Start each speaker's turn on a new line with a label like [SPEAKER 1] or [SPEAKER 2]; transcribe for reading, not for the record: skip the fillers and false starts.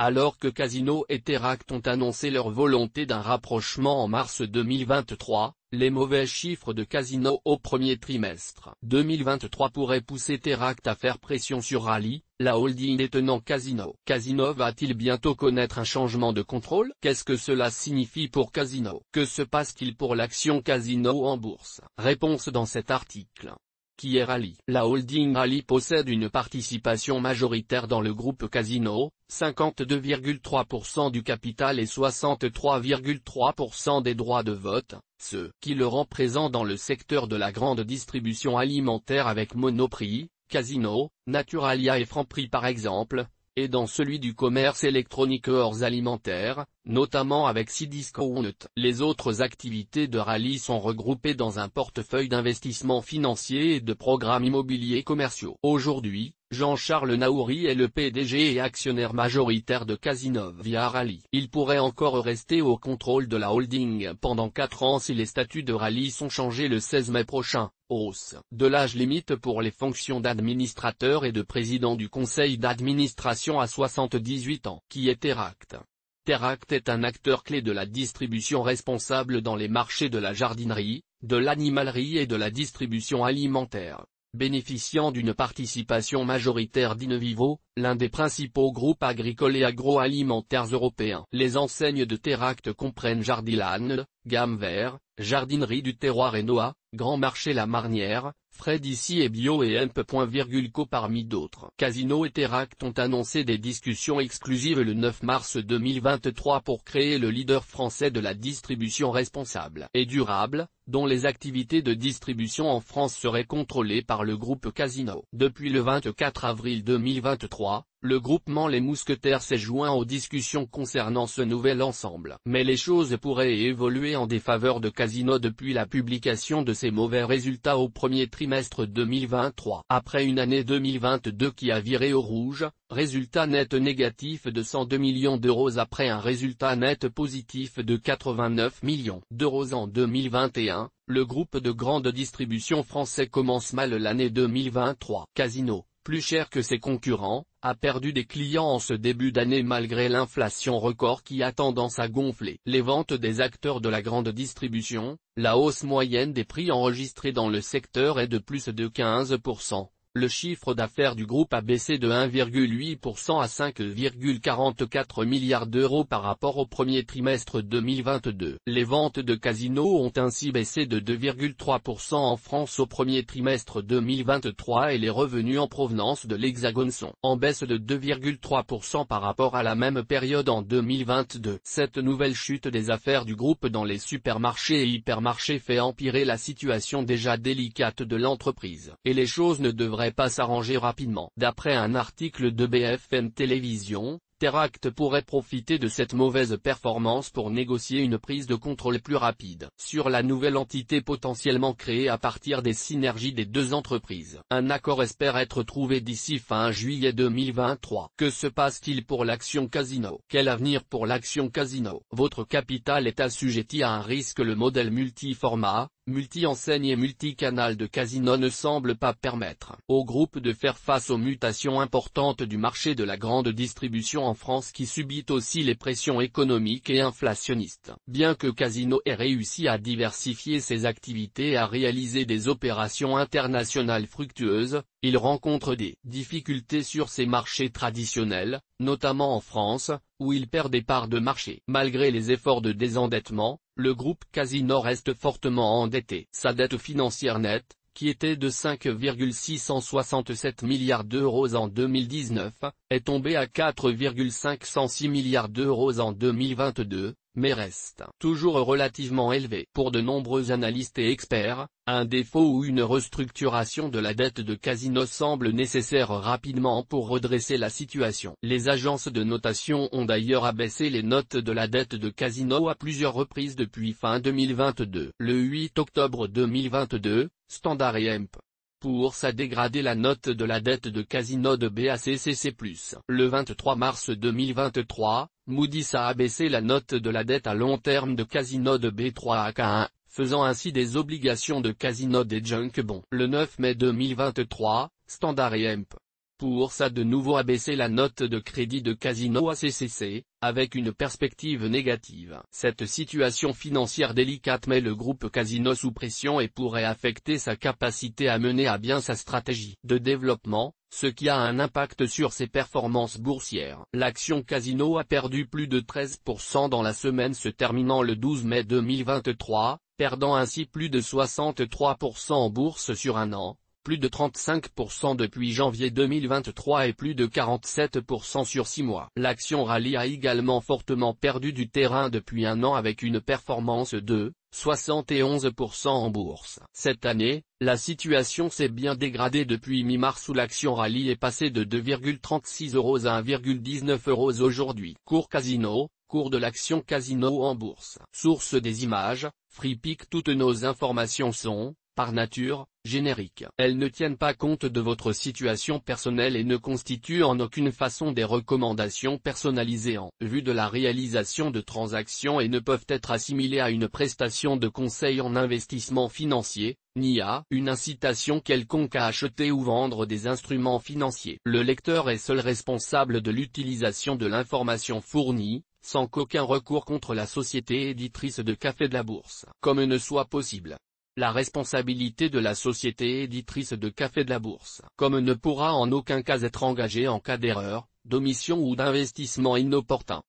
[SPEAKER 1] Alors que Casino et Teract ont annoncé leur volonté d'un rapprochement en mars 2023, les mauvais chiffres de Casino au premier trimestre 2023 pourraient pousser Teract à faire pression sur Rallye, la holding détenant Casino. Casino va-t-il bientôt connaître un changement de contrôle? Qu'est-ce que cela signifie pour Casino? Que se passe-t-il pour l'action Casino en bourse? Réponse dans cet article. Qui est Rallye? La holding Rallye possède une participation majoritaire dans le groupe Casino, 52,3% du capital et 63,3% des droits de vote, ce qui le rend présent dans le secteur de la grande distribution alimentaire avec Monoprix, Casino, Naturalia et Franprix par exemple, et dans celui du commerce électronique hors alimentaire, notamment avec Cdiscount. Les autres activités de Rallye sont regroupées dans un portefeuille d'investissements financiers et de programmes immobiliers commerciaux. Aujourd'hui, Jean-Charles Naouri est le PDG et actionnaire majoritaire de Casino via Rallye. Il pourrait encore rester au contrôle de la holding pendant 4 ans si les statuts de Rallye sont changés le 16 mai prochain. Hausse de l'âge limite pour les fonctions d'administrateur et de président du conseil d'administration à 78 ans. Qui est Teract? Teract est un acteur clé de la distribution responsable dans les marchés de la jardinerie, de l'animalerie et de la distribution alimentaire. Bénéficiant d'une participation majoritaire d'Innovivo, l'un des principaux groupes agricoles et agroalimentaires européens. Les enseignes de Teract comprennent Jardiland, Gamme Vert, Jardinerie du Terroir et Noah, Grand Marché La Marnière, Fred Ici et Bio et Hemp.co parmi d'autres. Casino et Teract ont annoncé des discussions exclusives le 9 mars 2023 pour créer le leader français de la distribution responsable et durable, dont les activités de distribution en France seraient contrôlées par le groupe Casino. Depuis le 24 avril 2023, le groupement Les Mousquetaires s'est joint aux discussions concernant ce nouvel ensemble. Mais les choses pourraient évoluer en défaveur de Casino depuis la publication de ses mauvais résultats au premier trimestre 2023. Après une année 2022 qui a viré au rouge, résultat net négatif de 102 millions d'euros après un résultat net positif de 89 millions d'euros en 2021, le groupe de grande distribution français commence mal l'année 2023. Casino, plus cher que ses concurrents, a perdu des clients en ce début d'année malgré l'inflation record qui a tendance à gonfler les ventes des acteurs de la grande distribution. La hausse moyenne des prix enregistrés dans le secteur est de plus de 15%. Le chiffre d'affaires du groupe a baissé de 1,8% à 5,44 milliards d'euros par rapport au premier trimestre 2022. Les ventes de Casino ont ainsi baissé de 2,3% en France au premier trimestre 2023 et les revenus en provenance de l'Hexagone sont en baisse de 2,3% par rapport à la même période en 2022. Cette nouvelle chute des affaires du groupe dans les supermarchés et hypermarchés fait empirer la situation déjà délicate de l'entreprise. Et les choses ne devraient pas s'arranger rapidement. D'après un article de BFM Télévision, Teract pourrait profiter de cette mauvaise performance pour négocier une prise de contrôle plus rapide sur la nouvelle entité potentiellement créée à partir des synergies des deux entreprises. Un accord espère être trouvé d'ici fin juillet 2023. Que se passe-t-il pour l'action Casino? Quel avenir pour l'action Casino? Votre capital est assujetti à un risque. Le modèle multi-format, multi-enseigne et multi-canal de Casino ne semble pas permettre au groupe de faire face aux mutations importantes du marché de la grande distribution en France qui subit aussi les pressions économiques et inflationnistes. Bien que Casino ait réussi à diversifier ses activités et à réaliser des opérations internationales fructueuses, il rencontre des difficultés sur ses marchés traditionnels, notamment en France, où il perd des parts de marché. Malgré les efforts de désendettement, le groupe Casino reste fortement endetté. Sa dette financière nette, qui était de 5,667 milliards d'euros en 2019, est tombée à 4,506 milliards d'euros en 2022, mais reste toujours relativement élevée. Pour de nombreux analystes et experts, un défaut ou une restructuration de la dette de Casino semble nécessaire rapidement pour redresser la situation. Les agences de notation ont d'ailleurs abaissé les notes de la dette de Casino à plusieurs reprises depuis fin 2022. Le 8 octobre 2022, Standard & Poor's a dégradé la note de la dette de Casino de B à CCC+. Le 23 mars 2023, Moody's a abaissé la note de la dette à long terme de Casino de B3 à K1, faisant ainsi des obligations de Casino des junk bonds. Le 9 mai 2023, Standard & Bourse a de nouveau abaissé la note de crédit de Casino à CCC, avec une perspective négative. Cette situation financière délicate met le groupe Casino sous pression et pourrait affecter sa capacité à mener à bien sa stratégie de développement, ce qui a un impact sur ses performances boursières. L'action Casino a perdu plus de 13% dans la semaine se terminant le 12 mai 2023, perdant ainsi plus de 63% en bourse sur un an, plus de 35% depuis janvier 2023 et plus de 47% sur 6 mois. L'action Rallye a également fortement perdu du terrain depuis un an avec une performance de 71% en bourse. Cette année, la situation s'est bien dégradée depuis mi-mars où l'action Rallye est passée de 2,36 € à 1,19 € aujourd'hui. Cours Casino, cours de l'action Casino en bourse. Source des images, FreePic. Toutes nos informations sont, par nature, génériques. Elles ne tiennent pas compte de votre situation personnelle et ne constituent en aucune façon des recommandations personnalisées en vue de la réalisation de transactions et ne peuvent être assimilées à une prestation de conseil en investissement financier, ni à une incitation quelconque à acheter ou vendre des instruments financiers. Le lecteur est seul responsable de l'utilisation de l'information fournie, sans qu'aucun recours contre la société éditrice de Café de la Bourse, comme ne soit possible. La responsabilité de la société éditrice de Café de la Bourse, comme ne pourra en aucun cas être engagée en cas d'erreur, d'omission ou d'investissement inopportun.